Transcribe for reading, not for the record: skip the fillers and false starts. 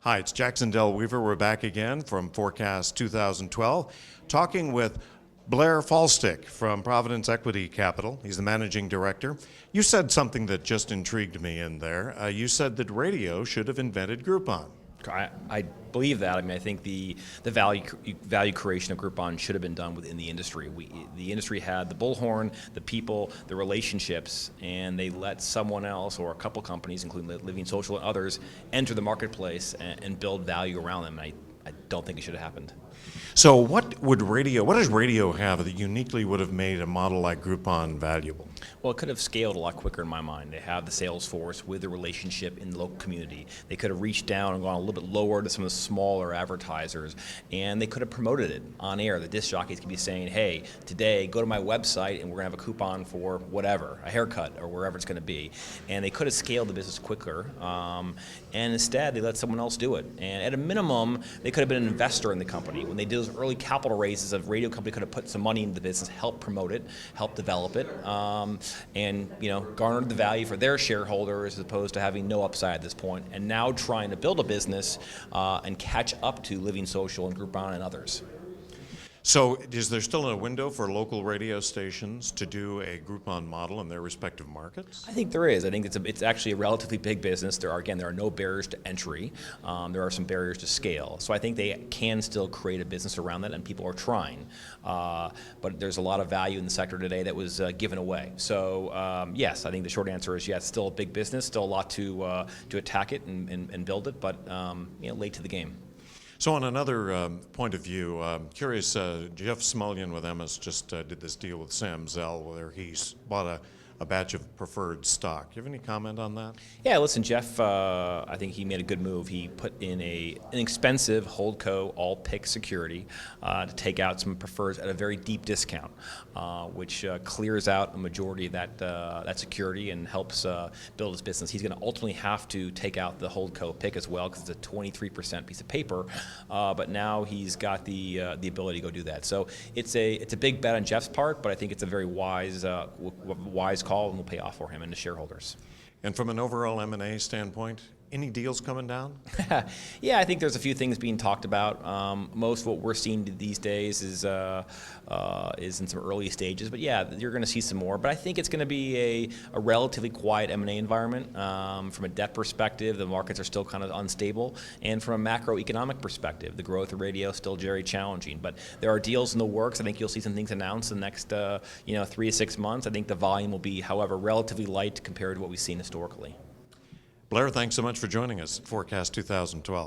Hi, it's Jackson Del Weaver. We're back again from Forecast 2012, talking with Blair Faulstich from Providence Equity Capital. He's the managing director. You said something that just intrigued me in there. You said that radio should have invented Groupon. I believe that. I mean, I think the value creation of Groupon should have been done within the industry. The industry had the bullhorn, the people, the relationships, and they let someone else or a couple companies, including Living Social and others, enter the marketplace and build value around them. And I don't think it should have happened. So what does radio have that uniquely would have made a model like Groupon valuable? Well, it could have scaled a lot quicker in my mind. They have the sales force with the relationship in the local community. They could have reached down and gone a little bit lower to some of the smaller advertisers, and they could have promoted it on air. The disc jockeys could be saying, hey, today go to my website and we're going to have a coupon for whatever, a haircut or wherever it's going to be. And they could have scaled the business quicker, and instead they let someone else do it. And at a minimum, they could have been an investor in the company. When they did those early capital raises, a radio company could have put some money into the business, help promote it, help develop it, and garnered the value for their shareholders as opposed to having no upside at this point, and now trying to build a business and catch up to Living Social and Groupon and others. So is there still a window for local radio stations to do a Groupon model in their respective markets? I think there is. I think it's actually a relatively big business. There are no barriers to entry. There are some barriers to scale. So I think they can still create a business around that, and people are trying. But there's a lot of value in the sector today that was given away. So yes, I think the short answer is yes. Still a big business. Still a lot to attack it and build it. But late to the game. So on another point of view, curious, Jeff Mulligan with Emmis just did this deal with Sam Zell where he bought a batch of preferred stock. You have any comment on that? Yeah, listen, Jeff, I think he made a good move. He put in an inexpensive holdco all-pick security to take out some prefers at a very deep discount, which clears out a majority of that security and helps build his business. He's going to ultimately have to take out the holdco pick as well because it's a 23% piece of paper, but now he's got the ability to go do that. So it's a big bet on Jeff's part, but I think it's a very wise call and will pay off for him and the shareholders. And from an overall M&A standpoint, any deals coming down? Yeah, I think there's a few things being talked about. Most of what we're seeing these days is in some early stages, but yeah, you're going to see some more. But I think it's going to be a relatively quiet M&A environment. From a debt perspective, the markets are still kind of unstable, and from a macroeconomic perspective, the growth of radio is still very challenging. But there are deals in the works. I think you'll see some things announced in the next 3 to 6 months. I think the volume will be, however, relatively light compared to what we've seen historically. Blair, thanks so much for joining us at Forecast 2012.